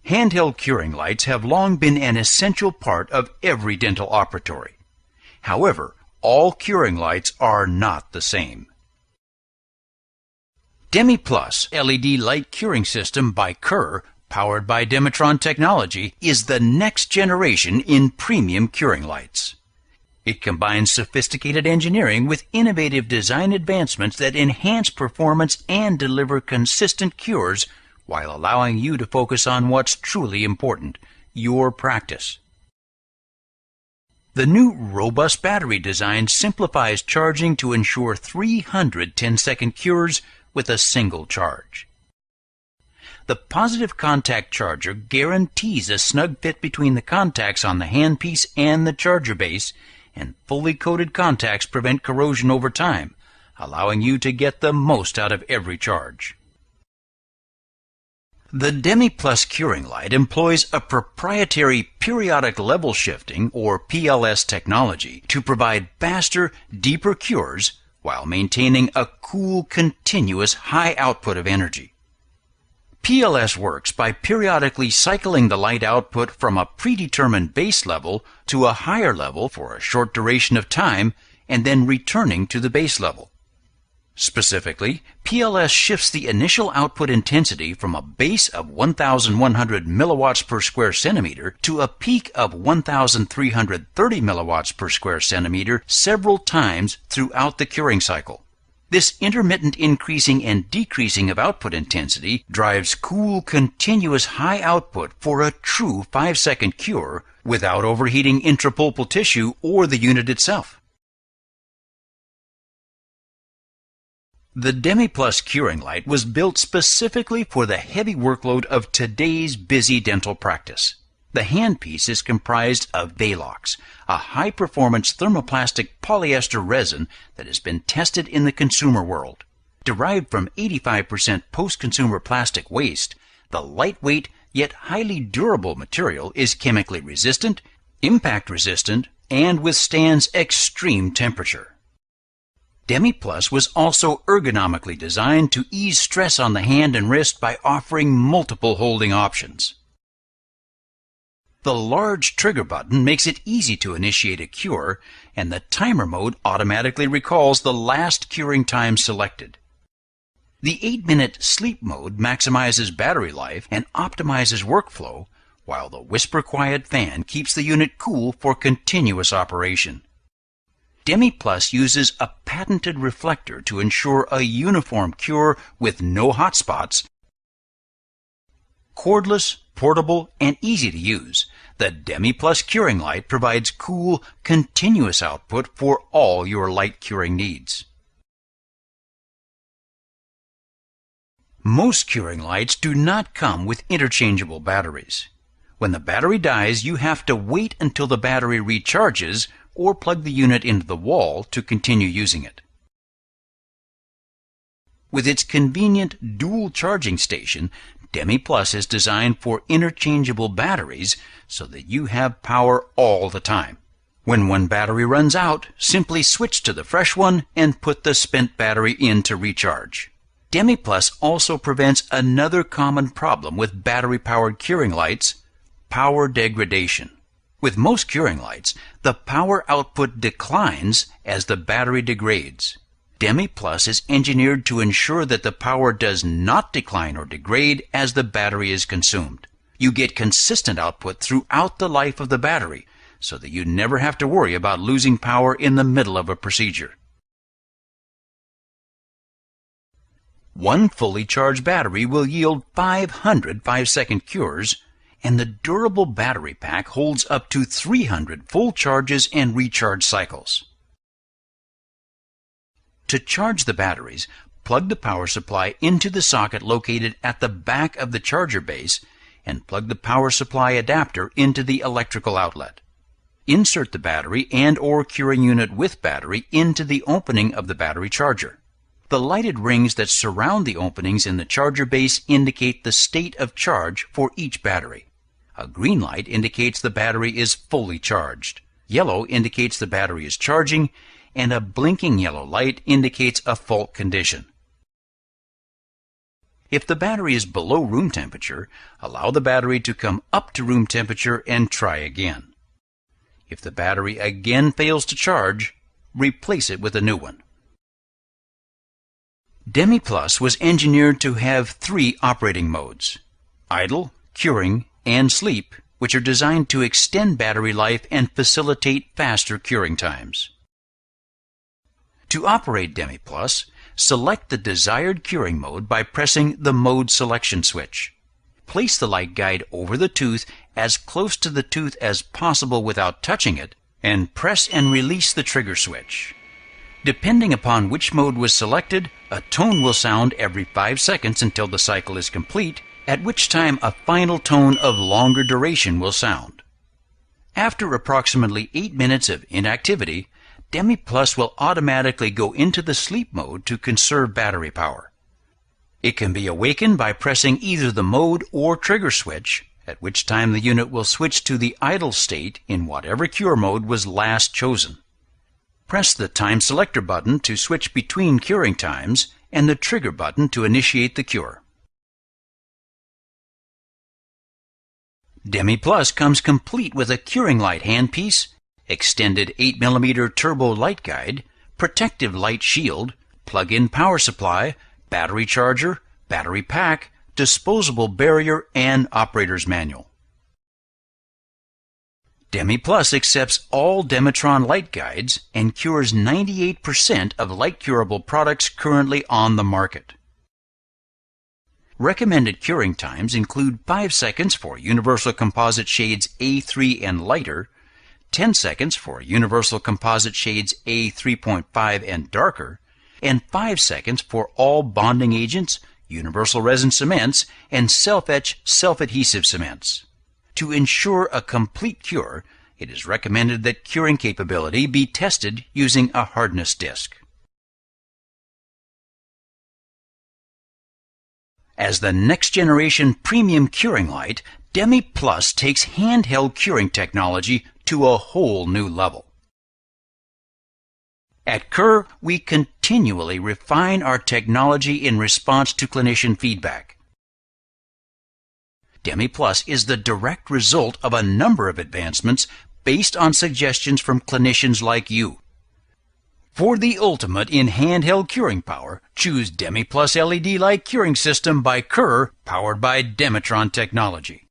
Handheld curing lights have long been an essential part of every dental operatory. However, all curing lights are not the same. Demi Plus LED Light Curing System by Kerr, powered by Demitron technology, is the next generation in premium curing lights. It combines sophisticated engineering with innovative design advancements that enhance performance and deliver consistent cures while allowing you to focus on what's truly important, your practice. The new robust battery design simplifies charging to ensure 300 10-second cures with a single charge. The positive contact charger guarantees a snug fit between the contacts on the handpiece and the charger base, and fully coated contacts prevent corrosion over time, allowing you to get the most out of every charge. The Demi Plus curing light employs a proprietary periodic level shifting, or PLS technology, to provide faster, deeper cures while maintaining a cool, continuous high output of energy. PLS works by periodically cycling the light output from a predetermined base level to a higher level for a short duration of time and then returning to the base level. Specifically, PLS shifts the initial output intensity from a base of 1,100 milliwatts per square centimeter to a peak of 1,330 milliwatts per square centimeter several times throughout the curing cycle. This intermittent increasing and decreasing of output intensity drives cool, continuous high output for a true 5-second cure without overheating intrapulpal tissue or the unit itself. The Demi Plus curing light was built specifically for the heavy workload of today's busy dental practice. The handpiece is comprised of Velox, a high-performance thermoplastic polyester resin that has been tested in the consumer world. Derived from 85% post-consumer plastic waste, the lightweight yet highly durable material is chemically resistant, impact-resistant, and withstands extreme temperature. Demi Plus was also ergonomically designed to ease stress on the hand and wrist by offering multiple holding options. The large trigger button makes it easy to initiate a cure, and the timer mode automatically recalls the last curing time selected. The 8-minute sleep mode maximizes battery life and optimizes workflow, while the whisper quiet fan keeps the unit cool for continuous operation. Demi Plus uses a patented reflector to ensure a uniform cure with no hot spots. Cordless, portable, and easy to use, the Demi Plus curing light provides cool, continuous output for all your light curing needs. Most curing lights do not come with interchangeable batteries. When the battery dies, you have to wait until the battery recharges or plug the unit into the wall to continue using it. With its convenient dual charging station, Demi Plus is designed for interchangeable batteries so that you have power all the time. When one battery runs out, simply switch to the fresh one and put the spent battery in to recharge. Demi Plus also prevents another common problem with battery-powered curing lights: power degradation. With most curing lights, the power output declines as the battery degrades. Demi Plus is engineered to ensure that the power does not decline or degrade as the battery is consumed. You get consistent output throughout the life of the battery, so that you never have to worry about losing power in the middle of a procedure. One fully charged battery will yield 500 5-second cures, and the durable battery pack holds up to 300 full charges and recharge cycles. To charge the batteries, plug the power supply into the socket located at the back of the charger base and plug the power supply adapter into the electrical outlet. Insert the battery and/or curing unit with battery into the opening of the battery charger. The lighted rings that surround the openings in the charger base indicate the state of charge for each battery. A green light indicates the battery is fully charged. Yellow indicates the battery is charging, and a blinking yellow light indicates a fault condition. If the battery is below room temperature, allow the battery to come up to room temperature and try again. If the battery again fails to charge, replace it with a new one. Demi Plus was engineered to have 3 operating modes: idle, curing, and sleep, which are designed to extend battery life and facilitate faster curing times. To operate Demi Plus, select the desired curing mode by pressing the Mode Selection switch. Place the light guide over the tooth as close to the tooth as possible without touching it, and press and release the trigger switch. Depending upon which mode was selected, a tone will sound every 5 seconds until the cycle is complete, at which time a final tone of longer duration will sound. After approximately 8 minutes of inactivity, Demi Plus will automatically go into the sleep mode to conserve battery power. It can be awakened by pressing either the mode or trigger switch, at which time the unit will switch to the idle state in whatever cure mode was last chosen. Press the Time Selector button to switch between curing times and the trigger button to initiate the cure. Demi Plus comes complete with a curing light handpiece, extended 8mm turbo light guide, protective light shield, plug-in power supply, battery charger, battery pack, disposable barrier, and operator's manual. Demi Plus accepts all Demitron light guides and cures 98% of light curable products currently on the market. Recommended curing times include 5 seconds for universal composite shades A3 and lighter, 10 seconds for universal composite shades A3.5 and darker, and 5 seconds for all bonding agents, universal resin cements, and self-etch self-adhesive cements. To ensure a complete cure, it is recommended that curing capability be tested using a hardness disc. As the next-generation premium curing light, Demi Plus takes handheld curing technology to a whole new level. At Kerr, we continually refine our technology in response to clinician feedback. Demi Plus is the direct result of a number of advancements based on suggestions from clinicians like you. For the ultimate in handheld curing power, choose Demi Plus LED Light Curing System by Kerr, powered by Demitron technology.